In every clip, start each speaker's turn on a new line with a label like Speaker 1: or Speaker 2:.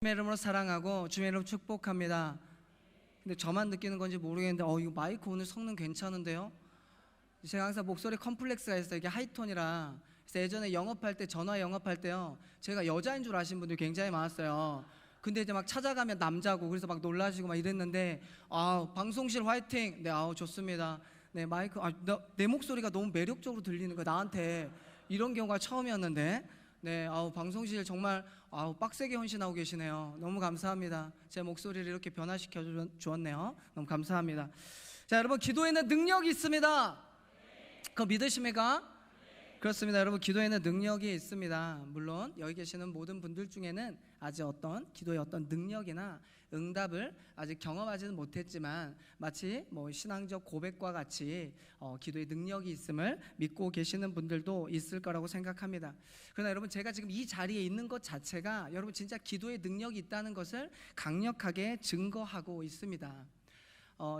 Speaker 1: 주님의 이름으로 사랑하고 주님의 이름으로 축복합니다. 근데 저만 느끼는 건지 모르겠는데 이거 마이크 오늘 성능 괜찮은데요? 제가 항상 목소리 컴플렉스가 있어요. 이게 하이톤이라. 그래서 예전에 영업할 때, 전화 영업할 때요, 제가 여자인 줄 아시는 분들이 굉장히 많았어요. 근데 이제 막 찾아가면 남자고, 그래서 막 놀라시고 막 이랬는데, 방송실 화이팅! 네, 좋습니다. 네, 마이크, 내 목소리가 너무 매력적으로 들리는 거예요, 나한테. 이런 경우가 처음이었는데, 네, 방송실 정말 빡세게 헌신하고 계시네요. 너무 감사합니다. 제 목소리를 이렇게 변화시켜 주었네요. 너무 감사합니다. 자, 여러분, 기도에는 능력이 있습니다. 그거 믿으십니까? 그렇습니다. 여러분, 기도에는 능력이 있습니다. 물론 여기 계시는 모든 분들 중에는 아직 기도의 어떤 능력이나 응답을 아직 경험하지는 못했지만, 마치 신앙적 고백과 같이 기도의 능력이 있음을 믿고 계시는 분들도 있을 거라고 생각합니다. 그러나 여러분, 제가 지금 이 자리에 있는 것 자체가 여러분 진짜 기도의 능력이 있다는 것을 강력하게 증거하고 있습니다.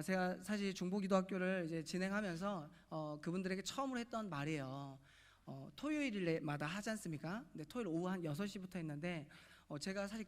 Speaker 1: 제가 사실 중보기도학교를 이제 진행하면서 그분들에게 처음으로 했던 말이에요. 토요일마다 하지 않습니까? 근데 토요일 오후 한 6시부터 했는데, 제가 사실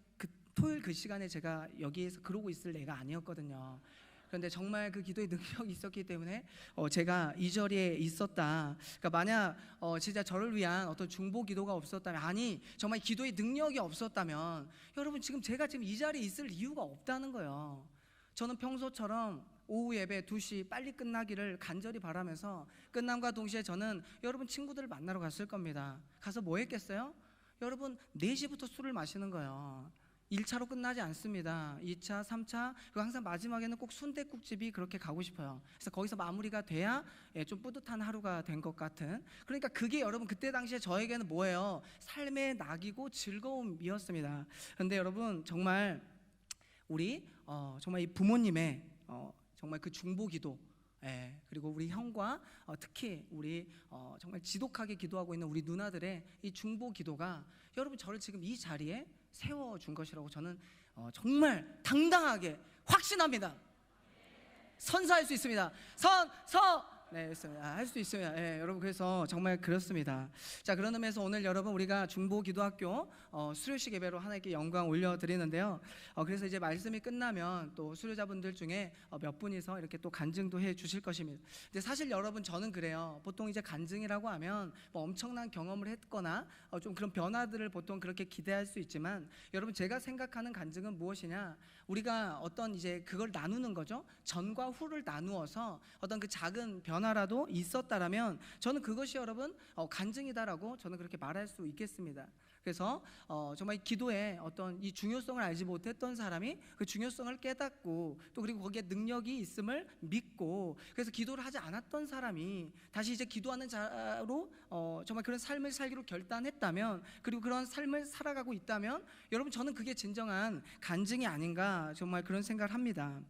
Speaker 1: 토요일 그 시간에 제가 여기에서 그러고 있을 애가 아니었거든요. 그런데 정말 그 기도의 능력이 있었기 때문에 제가 이 자리에 있었다. 그러니까 만약 진짜 저를 위한 어떤 중보 기도가 없었다면, 아니 정말 기도의 능력이 없었다면, 여러분 제가 지금 이 자리에 있을 이유가 없다는 거예요. 저는 평소처럼 오후 예배 2시 빨리 끝나기를 간절히 바라면서, 끝남과 동시에 저는 여러분 친구들을 만나러 갔을 겁니다. 가서 뭐 했겠어요? 여러분 4시부터 술을 마시는 거예요. 1차로 끝나지 않습니다. 2차, 3차, 그리고 항상 마지막에는 꼭 순댓국집이 그렇게 가고 싶어요. 그래서 거기서 마무리가 돼야 좀 뿌듯한 하루가 된 것 같은, 그러니까 그게 여러분 그때 당시에 저에게는 뭐예요? 삶의 낙이고 즐거움이었습니다. 그런데 여러분 정말 우리 정말 이 부모님의 정말 그 중보기도, 그리고 우리 형과 특히 우리 정말 지독하게 기도하고 있는 우리 누나들의 이 중보기도가 여러분 저를 지금 이 자리에 세워준 것이라고 저는 정말 당당하게 확신합니다. 선서할 수 있습니다. 네, 할 수 있어요. 여러분, 그래서 정말 그렇습니다. 자, 그런 의미에서 오늘 여러분 우리가 중보기도학교 수료식 예배로 하나님께 영광 올려드리는데요. 그래서 이제 말씀이 끝나면 또 수료자분들 중에 몇 분이서 이렇게 또 간증도 해 주실 것입니다. 근데 사실 여러분 저는 그래요. 보통 이제 간증이라고 하면 엄청난 경험을 했거나 좀 그런 변화들을 보통 그렇게 기대할 수 있지만, 여러분 제가 생각하는 간증은 무엇이냐? 우리가 어떤 이제 그걸 나누는 거죠. 전과 후를 나누어서 어떤 그 작은 변화라도 있었다라면 저는 그것이 여러분 간증이다라고 저는 그렇게 말할 수 있겠습니다. 그래서 정말 기도의 어떤 이 중요성을 알지 못했던 사람이 그 중요성을 깨닫고, 또 그리고 거기에 능력이 있음을 믿고, 그래서 기도를 하지 않았던 사람이 다시 이제 기도하는 자로 정말 그런 삶을 살기로 결단했다면, 그리고 그런 삶을 살아가고 있다면, 여러분 저는 그게 진정한 간증이 아닌가 정말 그런 생각을 합니다.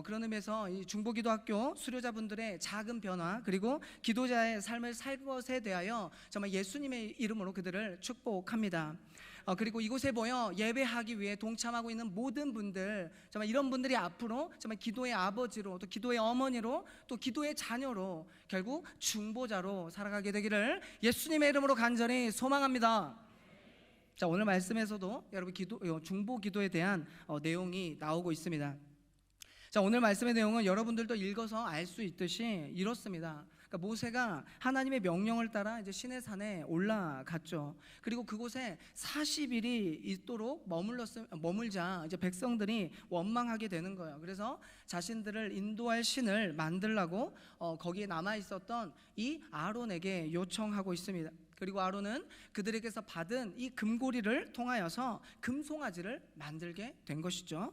Speaker 1: 그런 의미에서 이 중보기도학교 수료자분들의 작은 변화, 그리고 기도자의 삶을 살 것에 대하여 정말 예수님의 이름으로 그들을 축복합니다. 그리고 이곳에 모여 예배하기 위해 동참하고 있는 모든 분들, 정말 이런 분들이 앞으로 정말 기도의 아버지로, 또 기도의 어머니로, 또 기도의 자녀로, 결국 중보자로 살아가게 되기를 예수님의 이름으로 간절히 소망합니다. 자, 오늘 말씀에서도 여러분 중보 기도에 대한 내용이 나오고 있습니다. 자, 오늘 말씀의 내용은 여러분들도 읽어서 알 수 있듯이 이렇습니다. 그러니까 모세가 하나님의 명령을 따라 이제 시내산에 올라갔죠. 그리고 그곳에 40일이 있도록 머물자 이제 백성들이 원망하게 되는 거예요. 그래서 자신들을 인도할 신을 만들라고 거기에 남아 있었던 이 아론에게 요청하고 있습니다. 그리고 아론은 그들에게서 받은 이 금고리를 통하여서 금송아지를 만들게 된 것이죠.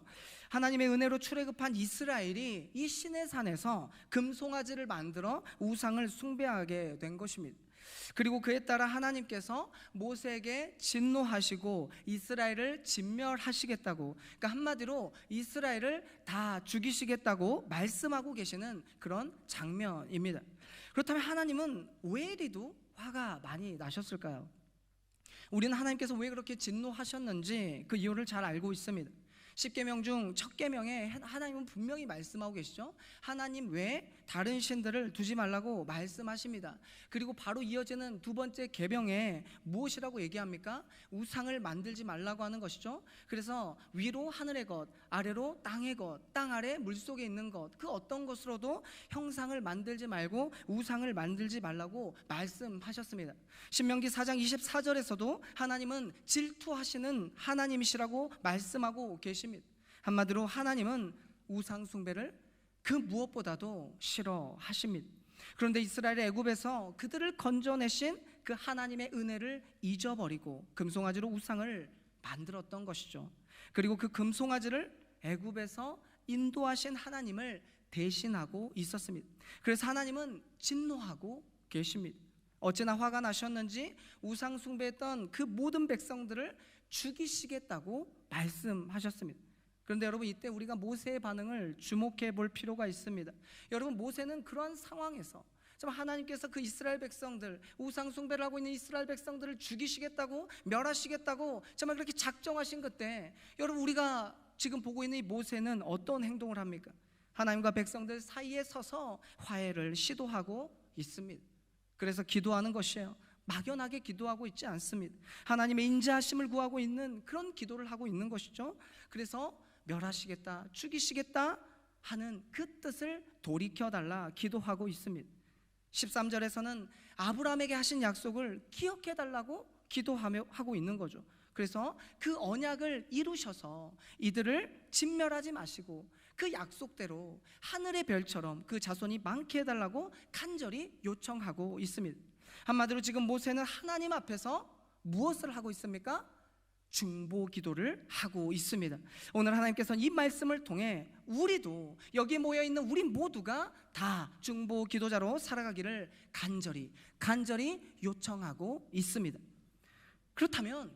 Speaker 1: 하나님의 은혜로 출애굽한 이스라엘이 이 시내산에서 금송아지를 만들어 우상을 숭배하게 된 것입니다. 그리고 그에 따라 하나님께서 모세에게 진노하시고 이스라엘을 진멸하시겠다고, 그러니까 한마디로 이스라엘을 다 죽이시겠다고 말씀하고 계시는 그런 장면입니다. 그렇다면 하나님은 왜 이리도 화가 많이 나셨을까요? 우리는 하나님께서 왜 그렇게 진노하셨는지 그 이유를 잘 알고 있습니다. 십계명 중 첫 계명에 하나님은 분명히 말씀하고 계시죠. 하나님 외에 다른 신들을 두지 말라고 말씀하십니다. 그리고 바로 이어지는 두 번째 계명에 무엇이라고 얘기합니까? 우상을 만들지 말라고 하는 것이죠. 그래서 위로 하늘의 것, 아래로 땅의 것, 땅 아래 물속에 있는 것, 그 어떤 것으로도 형상을 만들지 말고 우상을 만들지 말라고 말씀하셨습니다. 신명기 4장 24절에서도 하나님은 질투하시는 하나님이시라고 말씀하고 계십니다. 한마디로 하나님은 우상 숭배를 그 무엇보다도 싫어하십니다. 그런데 이스라엘의 애굽에서 그들을 건져내신 그 하나님의 은혜를 잊어버리고 금송아지로 우상을 만들었던 것이죠. 그리고 그 금송아지를 애굽에서 인도하신 하나님을 대신하고 있었습니다. 그래서 하나님은 진노하고 계십니다. 어찌나 화가 나셨는지 우상 숭배했던 그 모든 백성들을 죽이시겠다고 말씀하셨습니다. 그런데 여러분, 이때 우리가 모세의 반응을 주목해 볼 필요가 있습니다. 여러분, 모세는 그런 상황에서 하나님께서 그 이스라엘 백성들, 우상 숭배를 하고 있는 이스라엘 백성들을 죽이시겠다고, 멸하시겠다고 정말 그렇게 작정하신 그때, 여러분, 우리가 지금 보고 있는 이 모세는 어떤 행동을 합니까? 하나님과 백성들 사이에 서서 화해를 시도하고 있습니다. 그래서 기도하는 것이에요. 막연하게 기도하고 있지 않습니다. 하나님의 인자하심을 구하고 있는 그런 기도를 하고 있는 것이죠. 그래서 멸하시겠다, 죽이시겠다 하는 그 뜻을 돌이켜달라 기도하고 있습니다. 13절에서는 아브라함에게 하신 약속을 기억해달라고 기도하고 있는 거죠. 그래서 그 언약을 이루셔서 이들을 진멸하지 마시고 그 약속대로 하늘의 별처럼 그 자손이 많게 해달라고 간절히 요청하고 있습니다. 한마디로 지금 모세는 하나님 앞에서 무엇을 하고 있습니까? 중보 기도를 하고 있습니다. 오늘 하나님께서는 이 말씀을 통해 우리도, 여기에 모여있는 우리 모두가 다 중보 기도자로 살아가기를 간절히 요청하고 있습니다. 그렇다면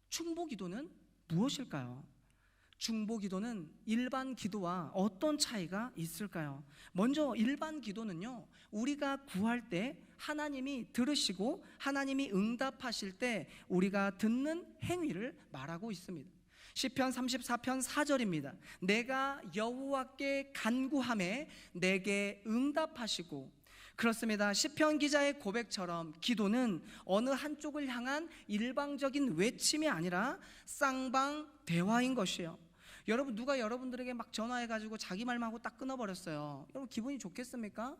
Speaker 1: 중보 기도는 무엇일까요? 중보 기도는 일반 기도와 어떤 차이가 있을까요? 먼저 일반 기도는요, 우리가 구할 때 하나님이 들으시고 하나님이 응답하실 때 우리가 듣는 행위를 말하고 있습니다. 시편 34편 4절입니다. 내가 여호와께 간구하매 내게 응답하시고. 그렇습니다. 시편 기자의 고백처럼 기도는 어느 한쪽을 향한 일방적인 외침이 아니라 쌍방 대화인 것이에요. 여러분, 누가 여러분들에게 막 전화해가지고 자기 말만 하고 딱 끊어버렸어요. 여러분, 기분이 좋겠습니까?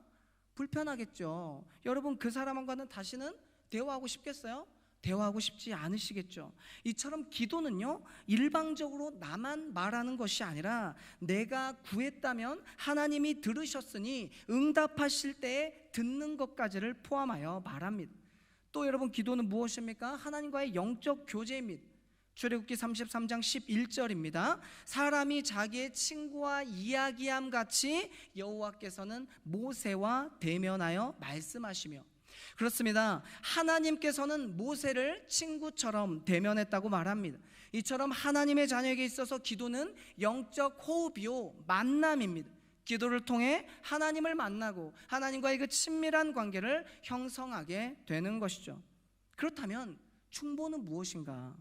Speaker 1: 불편하겠죠. 여러분, 그 사람과는 다시는 대화하고 싶겠어요? 대화하고 싶지 않으시겠죠. 이처럼 기도는요, 일방적으로 나만 말하는 것이 아니라 내가 구했다면 하나님이 들으셨으니 응답하실 때에 듣는 것까지를 포함하여 말합니다. 또 여러분, 기도는 무엇입니까? 하나님과의 영적 교제입니다. 출애굽기 33장 11절입니다. 사람이 자기의 친구와 이야기함 같이 여호와께서는 모세와 대면하여 말씀하시며. 그렇습니다. 하나님께서는 모세를 친구처럼 대면했다고 말합니다. 이처럼 하나님의 자녀에게 있어서 기도는 영적 호흡이요, 만남입니다. 기도를 통해 하나님을 만나고 하나님과의 그 친밀한 관계를 형성하게 되는 것이죠. 그렇다면 중보는 무엇인가?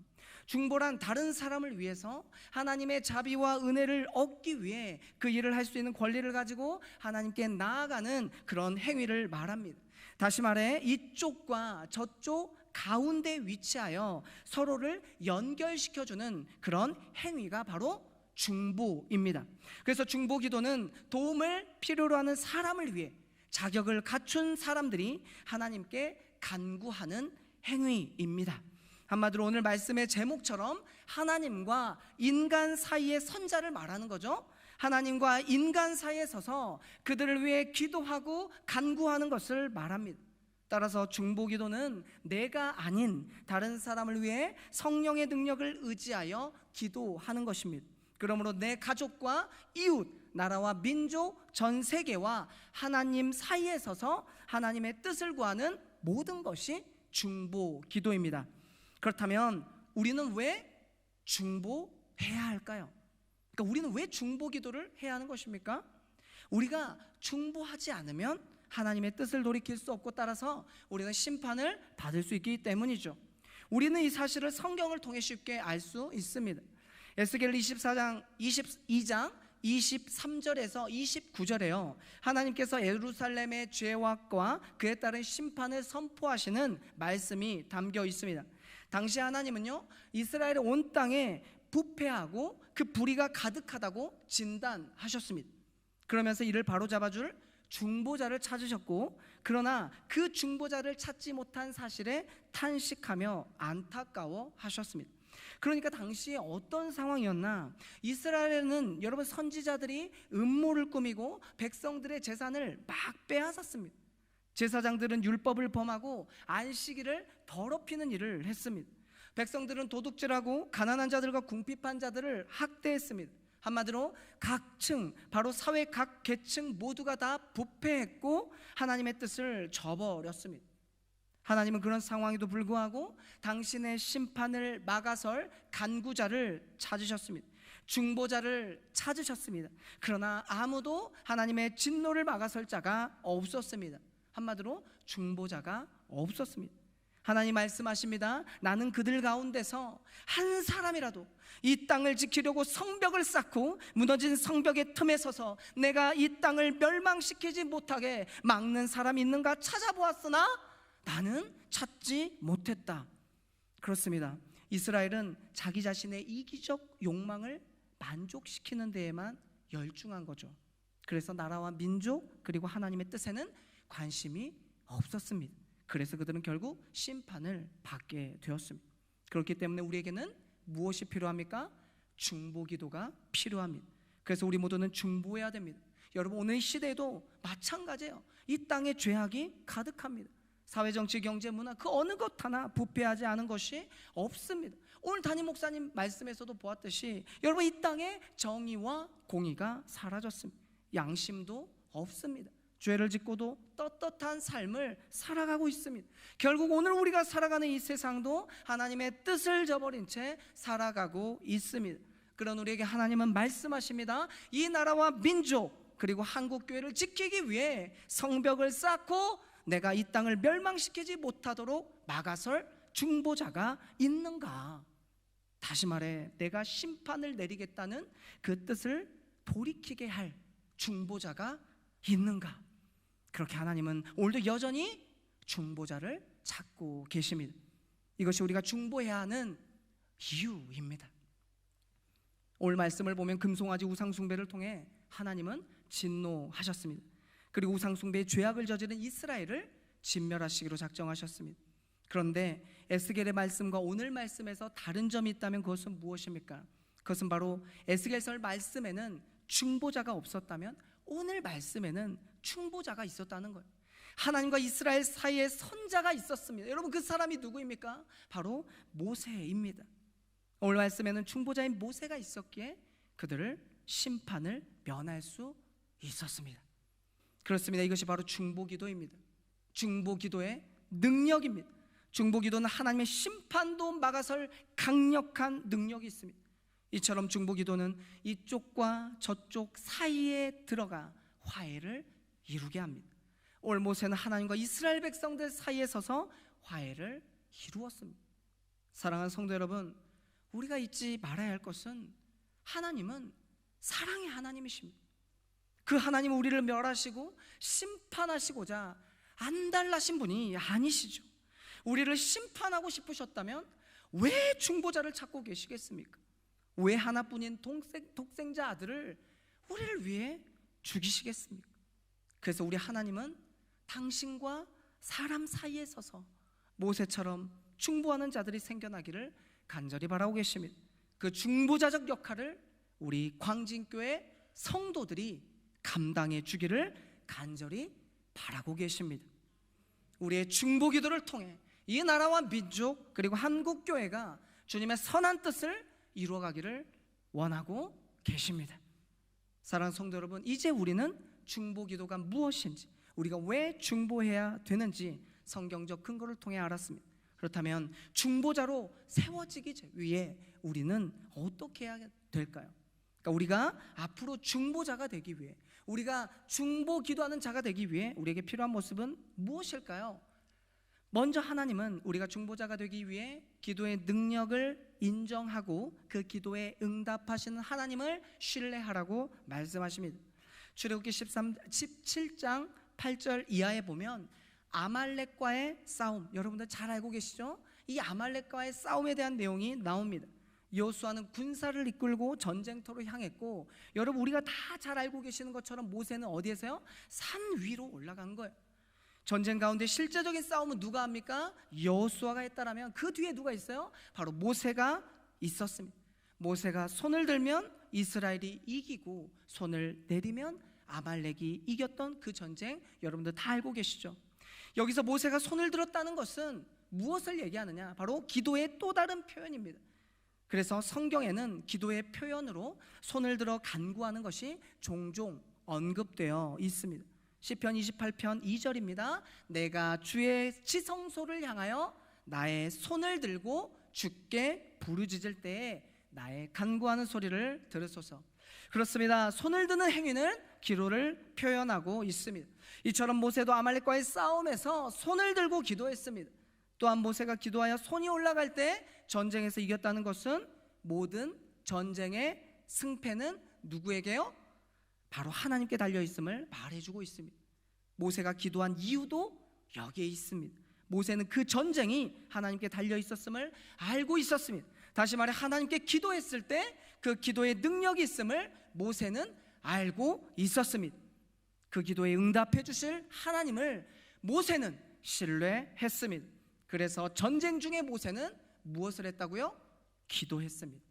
Speaker 1: 중보란 다른 사람을 위해서 하나님의 자비와 은혜를 얻기 위해 그 일을 할 수 있는 권리를 가지고 하나님께 나아가는 그런 행위를 말합니다. 다시 말해 이쪽과 저쪽 가운데 위치하여 서로를 연결시켜주는 그런 행위가 바로 중보입니다. 그래서 중보 기도는 도움을 필요로 하는 사람을 위해 자격을 갖춘 사람들이 하나님께 간구하는 행위입니다. 한마디로 오늘 말씀의 제목처럼 하나님과 인간 사이의 선자를 말하는 거죠. 하나님과 인간 사이에 서서 그들을 위해 기도하고 간구하는 것을 말합니다. 따라서 중보 기도는 내가 아닌 다른 사람을 위해 성령의 능력을 의지하여 기도하는 것입니다. 그러므로 내 가족과 이웃, 나라와 민족, 전 세계와 하나님 사이에 서서 하나님의 뜻을 구하는 모든 것이 중보 기도입니다. 그렇다면 우리는 왜 중보해야 할까요? 그러니까 우리는 왜 중보 기도를 해야 하는 것입니까? 우리가 중보하지 않으면 하나님의 뜻을 돌이킬 수 없고, 따라서 우리는 심판을 받을 수 있기 때문이죠. 우리는 이 사실을 성경을 통해 쉽게 알 수 있습니다. 에스겔 22장 23절에서 29절에요. 하나님께서 예루살렘의 죄악과 그에 따른 심판을 선포하시는 말씀이 담겨 있습니다. 당시 하나님은요, 이스라엘의 온 땅에 부패하고 그 불의가 가득하다고 진단하셨습니다. 그러면서 이를 바로잡아줄 중보자를 찾으셨고, 그러나 그 중보자를 찾지 못한 사실에 탄식하며 안타까워 하셨습니다. 그러니까 당시에 어떤 상황이었나? 이스라엘에는 여러분 선지자들이 음모를 꾸미고 백성들의 재산을 막 빼앗았습니다. 제사장들은 율법을 범하고 안식일을 더럽히는 일을 했습니다. 백성들은 도둑질하고 가난한 자들과 궁핍한 자들을 학대했습니다. 한마디로 각 층, 바로 사회 각 계층 모두가 다 부패했고 하나님의 뜻을 저버렸습니다. 하나님은 그런 상황에도 불구하고 당신의 심판을 막아설 간구자를 찾으셨습니다. 중보자를 찾으셨습니다. 그러나 아무도 하나님의 진노를 막아설 자가 없었습니다. 한마디로 중보자가 없었습니다. 하나님 말씀하십니다. 나는 그들 가운데서 한 사람이라도 이 땅을 지키려고 성벽을 쌓고 무너진 성벽의 틈에 서서 내가 이 땅을 멸망시키지 못하게 막는 사람이 있는가 찾아보았으나 나는 찾지 못했다. 그렇습니다. 이스라엘은 자기 자신의 이기적 욕망을 만족시키는 데에만 열중한 거죠. 그래서 나라와 민족 그리고 하나님의 뜻에는 관심이 없었습니다. 그래서 그들은 결국 심판을 받게 되었습니다. 그렇기 때문에 우리에게는 무엇이 필요합니까? 중보기도가 필요합니다. 그래서 우리 모두는 중보해야 됩니다. 여러분, 오늘 이 시대에도 마찬가지예요. 이 땅에 죄악이 가득합니다. 사회, 정치, 경제, 문화 그 어느 것 하나 부패하지 않은 것이 없습니다. 오늘 담임 목사님 말씀에서도 보았듯이 여러분, 이 땅에 정의와 공의가 사라졌습니다. 양심도 없습니다. 죄를 짓고도 떳떳한 삶을 살아가고 있습니다. 결국 오늘 우리가 살아가는 이 세상도 하나님의 뜻을 저버린 채 살아가고 있습니다. 그런 우리에게 하나님은 말씀하십니다. 이 나라와 민족 그리고 한국교회를 지키기 위해 성벽을 쌓고 내가 이 땅을 멸망시키지 못하도록 막아설 중보자가 있는가? 다시 말해, 내가 심판을 내리겠다는 그 뜻을 돌이키게 할 중보자가 있는가? 그렇게 하나님은 오늘도 여전히 중보자를 찾고 계십니다. 이것이 우리가 중보해야 하는 이유입니다. 오늘 말씀을 보면 금송아지 우상숭배를 통해 하나님은 진노하셨습니다. 그리고 우상숭배의 죄악을 저지른 이스라엘을 진멸하시기로 작정하셨습니다. 그런데 에스겔의 말씀과 오늘 말씀에서 다른 점이 있다면 그것은 무엇입니까? 그것은 바로 에스겔서 말씀에는 중보자가 없었다면 오늘 말씀에는 중보자가 있었다는 거예요. 하나님과 이스라엘 사이에 선자가 있었습니다. 여러분, 그 사람이 누구입니까? 바로 모세입니다. 오늘 말씀에는 중보자인 모세가 있었기에 그들을 심판을 면할 수 있었습니다. 그렇습니다. 이것이 바로 중보기도입니다. 중보기도의 능력입니다. 중보기도는 하나님의 심판도 막아설 강력한 능력이 있습니다. 이처럼 중보기도는 이쪽과 저쪽 사이에 들어가 화해를 이루게 합니다. 오늘 모세는 하나님과 이스라엘 백성들 사이에 서서 화해를 이루었습니다. 사랑하는 성도 여러분, 우리가 잊지 말아야 할 것은 하나님은 사랑의 하나님이십니다. 그 하나님은 우리를 멸하시고 심판하시고자 안달나신 분이 아니시죠. 우리를 심판하고 싶으셨다면 왜 중보자를 찾고 계시겠습니까? 왜 하나뿐인 독생자 아들을 우리를 위해 죽이시겠습니까? 그래서 우리 하나님은 당신과 사람 사이에 서서 모세처럼 중보하는 자들이 생겨나기를 간절히 바라고 계십니다. 그 중보자적 역할을 우리 광진교회 성도들이 감당해 주기를 간절히 바라고 계십니다. 우리의 중보기도를 통해 이 나라와 민족 그리고 한국교회가 주님의 선한 뜻을 이루어가기를 원하고 계십니다. 사랑하는 성도 여러분, 이제 우리는 중보기도가 무엇인지, 우리가 왜 중보해야 되는지 성경적 근거를 통해 알았습니다. 그렇다면 중보자로 세워지기 위해 우리는 어떻게 해야 될까요? 그러니까 우리가 앞으로 중보자가 되기 위해, 우리가 중보기도하는 자가 되기 위해 우리에게 필요한 모습은 무엇일까요? 먼저 하나님은 우리가 중보자가 되기 위해 기도의 능력을 인정하고 그 기도에 응답하시는 하나님을 신뢰하라고 말씀하십니다. 출애굽기 17장 8절 이하에 보면 아말렉과의 싸움, 여러분들 잘 알고 계시죠? 이 아말렉과의 싸움에 대한 내용이 나옵니다. 여호수아는 군사를 이끌고 전쟁터로 향했고, 여러분 우리가 다 잘 알고 계시는 것처럼 모세는 어디에서요? 산 위로 올라간 거예요. 전쟁 가운데 실제적인 싸움은 누가 합니까? 여호수아가 했다라면 그 뒤에 누가 있어요? 바로 모세가 있었습니다. 모세가 손을 들면 이스라엘이 이기고 손을 내리면 아말렉이 이겼던 그 전쟁, 여러분들 다 알고 계시죠? 여기서 모세가 손을 들었다는 것은 무엇을 얘기하느냐? 바로 기도의 또 다른 표현입니다. 그래서 성경에는 기도의 표현으로 손을 들어 간구하는 것이 종종 언급되어 있습니다. 시편 28편 2절입니다. 내가 주의 지성소를 향하여 나의 손을 들고 주께 부르짖을 때에 나의 간구하는 소리를 들으소서. 그렇습니다. 손을 드는 행위는 기도를 표현하고 있습니다. 이처럼 모세도 아말렉과의 싸움에서 손을 들고 기도했습니다. 또한 모세가 기도하여 손이 올라갈 때 전쟁에서 이겼다는 것은 모든 전쟁의 승패는 누구에게요? 바로 하나님께 달려있음을 말해주고 있습니다. 모세가 기도한 이유도 여기에 있습니다. 모세는 그 전쟁이 하나님께 달려있었음을 알고 있었습니다. 다시 말해 하나님께 기도했을 때 그 기도에 능력이 있음을 모세는 알고 있었습니다. 그 기도에 응답해 주실 하나님을 모세는 신뢰했습니다. 그래서 전쟁 중에 모세는 무엇을 했다고요? 기도했습니다.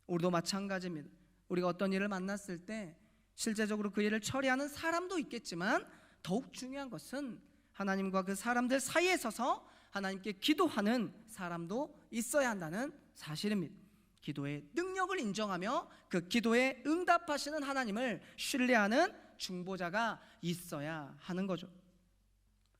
Speaker 1: 우리도 마찬가지입니다. 우리가 어떤 일을 만났을 때 실제적으로 그 일을 처리하는 사람도 있겠지만 더욱 중요한 것은 하나님과 그 사람들 사이에 서서 하나님께 기도하는 사람도 있어야 한다는 사실입니다. 기도의 능력을 인정하며 그 기도에 응답하시는 하나님을 신뢰하는 중보자가 있어야 하는 거죠.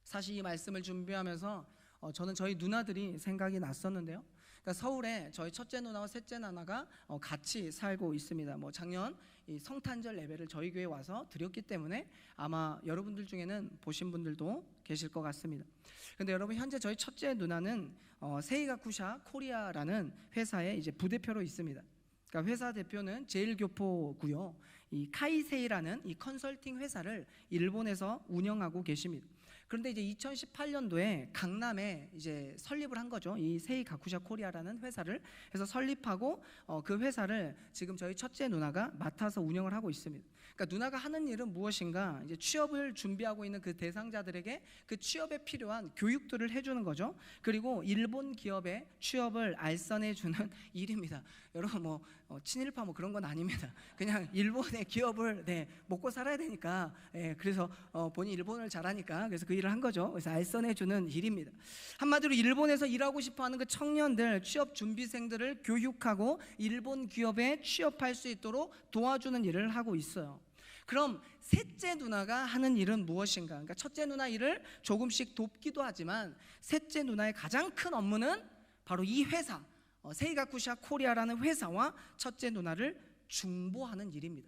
Speaker 1: 사실 이 말씀을 준비하면서 저는 저희 누나들이 생각이 났었는데요. 그러니까 서울에 저희 첫째 누나와 셋째 누나가 같이 살고 있습니다. 작년 이 성탄절 예배를 저희 교회에 와서 드렸기 때문에 아마 여러분들 중에는 보신 분들도 계실 것 같습니다. 그런데 여러분, 현재 저희 첫째 누나는 세이가쿠샤 코리아라는 회사에 이제 부대표로 있습니다. 그러니까 회사 대표는 제일교포고요. 이 카이세이라는 이 컨설팅 회사를 일본에서 운영하고 계십니다. 그런데 이제 2018년도에 강남에 이제 설립을 한 거죠. 이 세이가쿠샤 코리아라는 회사를 해서 설립하고 그 회사를 지금 저희 첫째 누나가 맡아서 운영을 하고 있습니다. 그러니까 누나가 하는 일은 무엇인가? 이제 취업을 준비하고 있는 그 대상자들에게 그 취업에 필요한 교육들을 해주는 거죠. 그리고 일본 기업의 취업을 알선해 주는 일입니다. 여러분 친일파 그런 건 아닙니다. 그냥 일본의 기업을 먹고 살아야 되니까 그래서 본인 일본어를 잘하니까 그래서 그 일을 한 거죠. 그래서 알선해 주는 일입니다. 한마디로 일본에서 일하고 싶어하는 그 청년들, 취업 준비생들을 교육하고 일본 기업에 취업할 수 있도록 도와주는 일을 하고 있어요. 그럼 셋째 누나가 하는 일은 무엇인가? 그러니까 첫째 누나 일을 조금씩 돕기도 하지만 셋째 누나의 가장 큰 업무는 바로 이 회사 세이가쿠샤 코리아라는 회사와 첫째 누나를 중보하는 일입니다.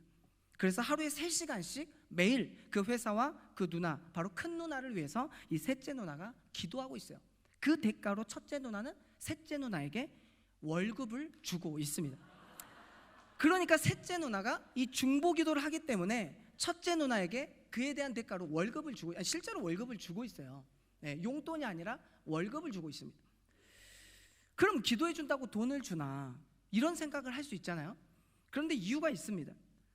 Speaker 1: 그래서 하루에 3시간씩 매일 그 회사와 그 누나, 바로 큰 누나를 위해서 이 셋째 누나가 기도하고 있어요. 그 대가로 첫째 누나는 셋째 누나에게 월급을 주고 있습니다. 그러니까 셋째 누나가 이 중보 기도를 하기 때문에 첫째 누나에게 그에 대한 대가로 월급을 주고, 실제로 월급을 주고 있어요. 용돈이 아니라 월급을 주고 있습니다. 그럼 기도해 준다고 돈을 주나, 이런 생각을 할 수 있잖아요. 그런데 이유가 있습니다.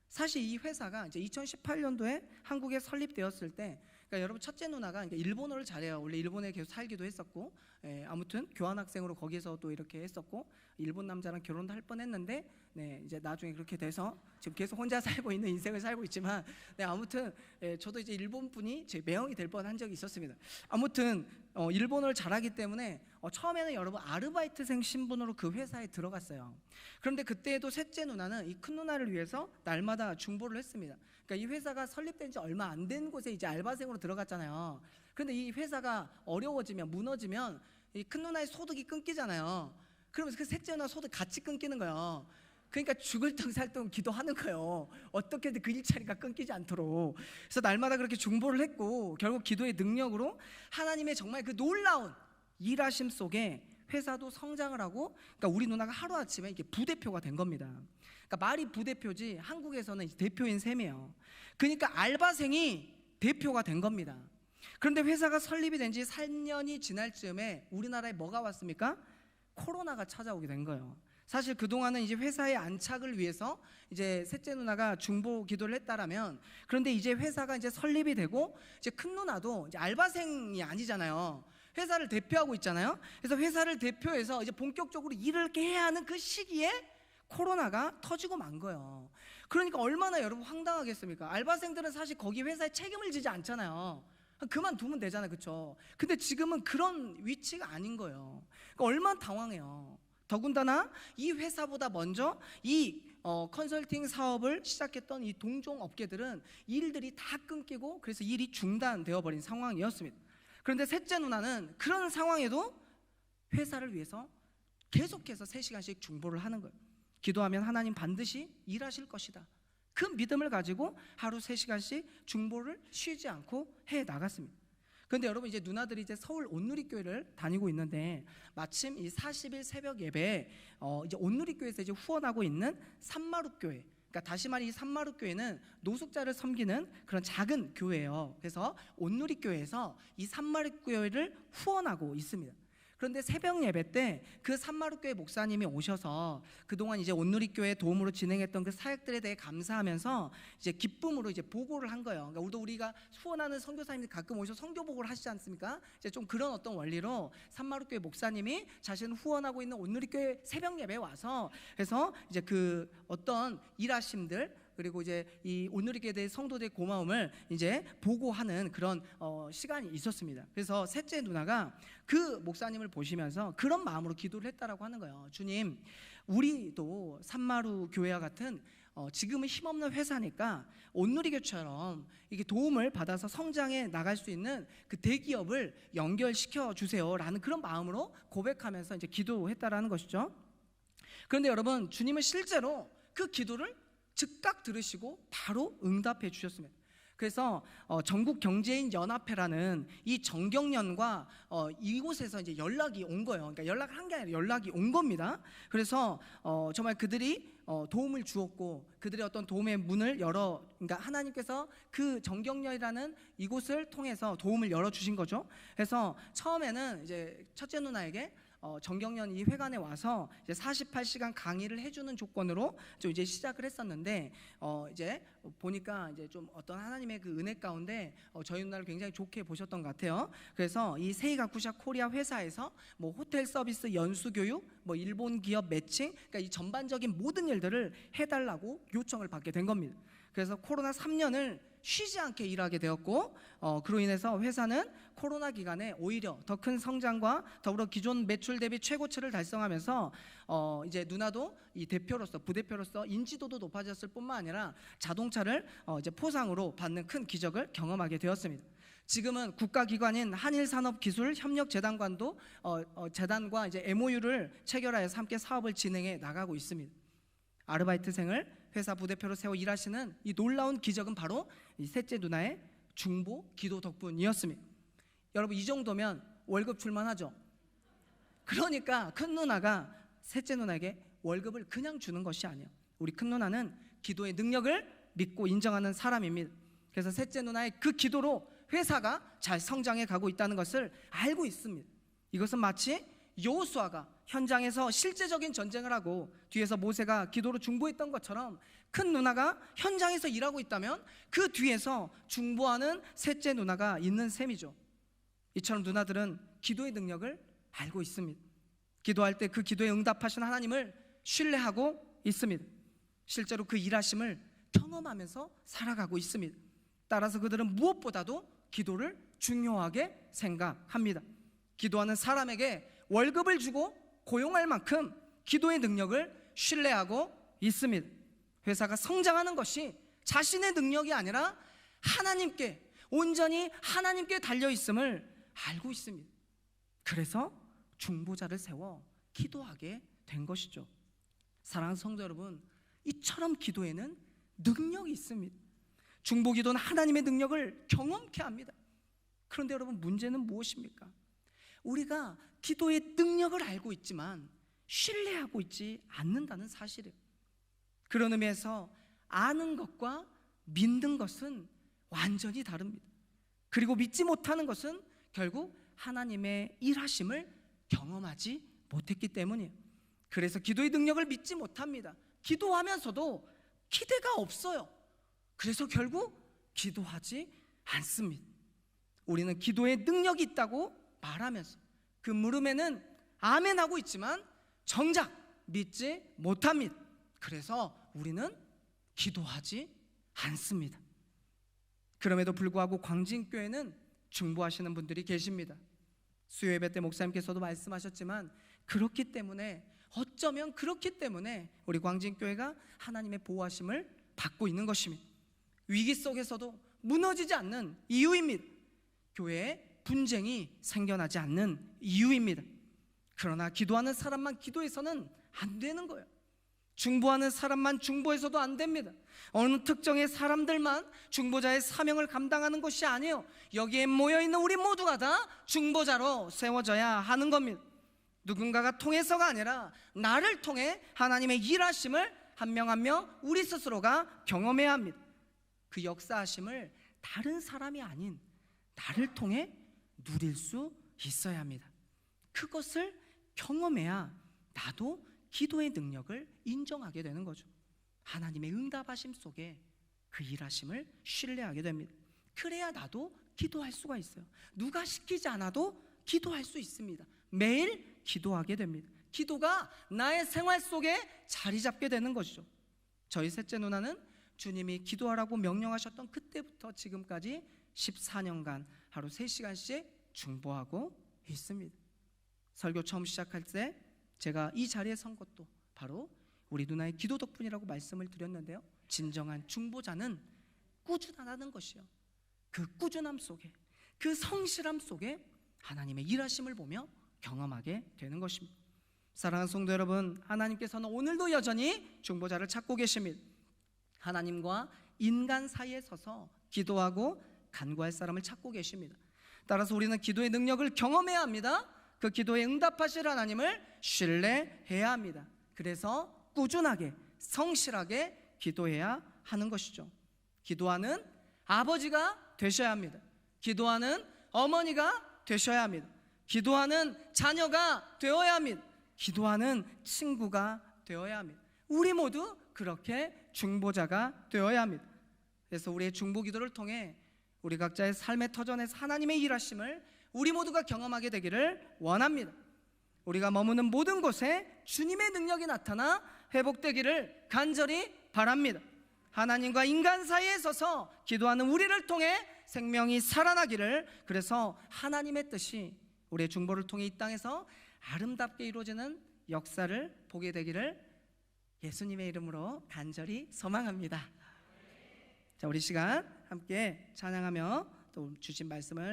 Speaker 1: 사실 이 회사가 이제 2018년도에 한국에 설립되었을 때, 그러니까 여러분 첫째 누나가 일본어를 잘해요. 원래 일본에 계속 살기도 했었고, 아무튼 교환학생으로 거기서 또 이렇게 했었고, 일본 남자랑 결혼도 할 뻔했는데, 이제 나중에 그렇게 돼서 지금 계속 혼자 살고 있는 인생을 살고 있지만, 아무튼 저도 이제 일본 분이 제 매형이 될 뻔한 적이 있었습니다. 아무튼 일본어를 잘하기 때문에 처음에는 여러분 아르바이트생 신분으로 그 회사에 들어갔어요. 그런데 그때도 셋째 누나는 이 큰 누나를 위해서 날마다 중보를 했습니다. 그러니까 이 회사가 설립된 지 얼마 안 된 곳에 이제 알바생으로 들어갔잖아요. 그런데 이 회사가 어려워지면, 무너지면 이 큰 누나의 소득이 끊기잖아요. 그러면서 그 셋째 누나 소득 같이 끊기는 거예요. 그러니까 죽을 둥 살 둥 기도하는 거예요. 어떻게든 그 일자리가 끊기지 않도록. 그래서 날마다 그렇게 중보를 했고, 결국 기도의 능력으로 하나님의 정말 그 놀라운 일하심 속에 회사도 성장을 하고, 그러니까 우리 누나가 하루아침에 이게 부대표가 된 겁니다. 그러니까 말이 부대표지 한국에서는 대표인 셈이에요. 그러니까 알바생이 대표가 된 겁니다. 그런데 회사가 설립이 된 지 3년이 지날 즈음에 우리나라에 뭐가 왔습니까? 코로나가 찾아오게 된 거예요. 사실 그동안은 이제 회사의 안착을 위해서 이제 셋째 누나가 중보 기도를 했다라면, 그런데 이제 회사가 이제 설립이 되고 이제 큰 누나도 이제 알바생이 아니잖아요. 회사를 대표하고 있잖아요. 그래서 회사를 대표해서 이제 본격적으로 일을 이렇게 해야 하는 그 시기에 코로나가 터지고 만 거예요. 그러니까 얼마나 여러분 황당하겠습니까? 알바생들은 사실 거기 회사에 책임을 지지 않잖아요. 그만두면 되잖아요, 그렇죠? 근데 지금은 그런 위치가 아닌 거예요. 그러니까 얼마나 당황해요. 더군다나 이 회사보다 먼저 이 컨설팅 사업을 시작했던 이 동종 업계들은 일들이 다 끊기고 그래서 일이 중단되어 버린 상황이었습니다. 그런데 셋째 누나는 그런 상황에도 회사를 위해서 계속해서 3시간씩 중보를 하는 거예요. 기도하면 하나님 반드시 일하실 것이다, 그 믿음을 가지고 하루 3시간씩 중보를 쉬지 않고 해 나갔습니다. 그런데 여러분, 이제 누나들이 이제 서울 온누리교회를 다니고 있는데 마침 이 40일 새벽 예배에 이제 온누리교회에서 이제 후원하고 있는 산마룻교회, 그러니까 다시 말해 이 산마룻교회는 노숙자를 섬기는 그런 작은 교회예요. 그래서 온누리교회에서 이 산마룻교회를 후원하고 있습니다. 그런데 새벽 예배 때 그 산마룻교회 목사님이 오셔서 그동안 이제 온누리교회 도움으로 진행했던 그 사역들에 대해 감사하면서 이제 기쁨으로 이제 보고를 한 거예요. 그러니까 우리가 후원하는 선교사님들 가끔 오셔서 선교 보고를 하시지 않습니까? 이제 좀 그런 어떤 원리로 산마룻교회 목사님이 자신은 후원하고 있는 온누리교회 새벽 예배에 와서, 그래서 이제 그 어떤 일하심들, 그리고 이제 이 온누리교회에 대해 성도들의 고마움을 이제 보고하는 그런 시간이 있었습니다. 그래서 셋째 누나가 그 목사님을 보시면서 그런 마음으로 기도를 했다라고 하는 거예요. 주님, 우리도 산마루 교회와 같은 지금은 힘없는 회사니까 온누리교처럼 이게 도움을 받아서 성장해 나갈 수 있는 그 대기업을 연결시켜 주세요라는 그런 마음으로 고백하면서 이제 기도했다라는 것이죠. 그런데 여러분, 주님은 실제로 그 기도를 즉각 들으시고 바로 응답해 주셨습니다. 그래서 전국경제인 연합회라는 이 정경련과 이곳에서 이제 연락이 온 거예요. 그러니까 연락을 한 게 아니라 연락이 온 겁니다. 그래서 정말 그들이 도움을 주었고 그들의 어떤 도움의 문을 열어, 그러니까 하나님께서 그 정경련이라는 이곳을 통해서 도움을 열어 주신 거죠. 그래서 처음에는 이제 첫째 누나에게 정경련 이 회관에 와서 이제 48시간 강의를 해주는 조건으로 좀 이제 시작을 했었는데 이제 보니까 이제 좀 어떤 하나님의 그 은혜 가운데 저희 누나를 굉장히 좋게 보셨던 것 같아요. 그래서 이 세이가쿠샤 코리아 회사에서 뭐 호텔 서비스 연수 교육, 뭐 일본 기업 매칭, 그러니까 이 전반적인 모든 일들을 해달라고 요청을 받게 된 겁니다. 그래서 코로나 3년을 쉬지 않게 일하게 되었고 그로 인해서 회사는 코로나 기간에 오히려 더 큰 성장과 더불어 기존 매출 대비 최고치를 달성하면서 이제 누나도 이 대표로서 부대표로서 인지도도 높아졌을 뿐만 아니라 자동차를 이제 포상으로 받는 큰 기적을 경험하게 되었습니다. 지금은 국가기관인 한일산업기술협력재단과도 재단과 이제 MOU를 체결하여서 함께 사업을 진행해 나가고 있습니다. 아르바이트생을 회사 부대표로 세워 일하시는 이 놀라운 기적은 바로 이 셋째 누나의 중보 기도 덕분이었습니다. 여러분, 이 정도면 월급 줄만하죠? 그러니까 큰 누나가 셋째 누나에게 월급을 그냥 주는 것이 아니에요. 우리 큰 누나는 기도의 능력을 믿고 인정하는 사람입니다. 그래서 셋째 누나의 그 기도로 회사가 잘 성장해 가고 있다는 것을 알고 있습니다. 이것은 마치 여호수아가 현장에서 실제적인 전쟁을 하고 뒤에서 모세가 기도로 중보했던 것처럼 큰 누나가 현장에서 일하고 있다면 그 뒤에서 중보하는 셋째 누나가 있는 셈이죠. 이처럼 누나들은 기도의 능력을 알고 있습니다. 기도할 때 그 기도에 응답하신 하나님을 신뢰하고 있습니다. 실제로 그 일하심을 경험하면서 살아가고 있습니다. 따라서 그들은 무엇보다도 기도를 중요하게 생각합니다. 기도하는 사람에게 월급을 주고 고용할 만큼 기도의 능력을 신뢰하고 있습니다. 회사가 성장하는 것이 자신의 능력이 아니라 하나님께, 온전히 하나님께 달려있음을 알고 있습니다. 그래서 중보자를 세워 기도하게 된 것이죠. 사랑하는 성도 여러분, 이처럼 기도에는 능력이 있습니다. 중보기도는 하나님의 능력을 경험케 합니다. 그런데 여러분, 문제는 무엇입니까? 우리가 기도의 능력을 알고 있지만 신뢰하고 있지 않는다는 사실이에요. 그런 의미에서 아는 것과 믿는 것은 완전히 다릅니다. 그리고 믿지 못하는 것은 결국 하나님의 일하심을 경험하지 못했기 때문이에요. 그래서 기도의 능력을 믿지 못합니다. 기도하면서도 기대가 없어요. 그래서 결국 기도하지 않습니다. 우리는 기도의 능력이 있다고 말하면서 그 물음에는 아멘하고 있지만 정작 믿지 못합니다. 그래서 우리는 기도하지 않습니다. 그럼에도 불구하고 광진교회는 중보하시는 분들이 계십니다. 수요예배 때 목사님께서도 말씀하셨지만 어쩌면 그렇기 때문에 우리 광진교회가 하나님의 보호하심을 받고 있는 것입니다. 위기 속에서도 무너지지 않는 이유입니다. 교회에 분쟁이 생겨나지 않는 이유입니다. 그러나 기도하는 사람만 기도해서는 안 되는 거예요. 중보하는 사람만 중보해서도 안 됩니다. 어느 특정의 사람들만 중보자의 사명을 감당하는 것이 아니에요. 여기에 모여있는 우리 모두가 다 중보자로 세워져야 하는 겁니다. 누군가가 통해서가 아니라 나를 통해 하나님의 일하심을 한 명 한 명 우리 스스로가 경험해야 합니다. 그 역사하심을 다른 사람이 아닌 나를 통해 누릴 수 있어야 합니다. 그것을 경험해야 나도 기도의 능력을 인정하게 되는 거죠. 하나님의 응답하심 속에 그 일하심을 신뢰하게 됩니다. 그래야 나도 기도할 수가 있어요. 누가 시키지 않아도 기도할 수 있습니다. 매일 기도하게 됩니다. 기도가 나의 생활 속에 자리 잡게 되는 것이죠. 저희 셋째 누나는 주님이 기도하라고 명령하셨던 그때부터 지금까지 14년간 하루 3시간씩 중보하고 있습니다. 설교 처음 시작할 때 제가 이 자리에 선 것도 바로 우리 누나의 기도 덕분이라고 말씀을 드렸는데요. 진정한 중보자는 꾸준하다는 것이요. 그 꾸준함 속에, 그 성실함 속에 하나님의 일하심을 보며 경험하게 되는 것입니다. 사랑하는 성도 여러분, 하나님께서는 오늘도 여전히 중보자를 찾고 계십니다. 하나님과 인간 사이에 서서 기도하고 간구할 사람을 찾고 계십니다. 따라서 우리는 기도의 능력을 경험해야 합니다. 그 기도에 응답하실 하나님을 신뢰해야 합니다. 그래서 꾸준하게 성실하게 기도해야 하는 것이죠. 기도하는 아버지가 되셔야 합니다. 기도하는 어머니가 되셔야 합니다. 기도하는 자녀가 되어야 합니다. 기도하는 친구가 되어야 합니다. 우리 모두 그렇게 중보자가 되어야 합니다. 그래서 우리의 중보 기도를 통해 우리 각자의 삶의 터전에서 하나님의 일하심을 우리 모두가 경험하게 되기를 원합니다. 우리가 머무는 모든 곳에 주님의 능력이 나타나 회복되기를 간절히 바랍니다. 하나님과 인간 사이에 서서 기도하는 우리를 통해 생명이 살아나기를, 그래서 하나님의 뜻이 우리의 중보를 통해 이 땅에서 아름답게 이루어지는 역사를 보게 되기를 예수님의 이름으로 간절히 소망합니다. 자, 우리 시간 함께 찬양하며 또 주신 말씀을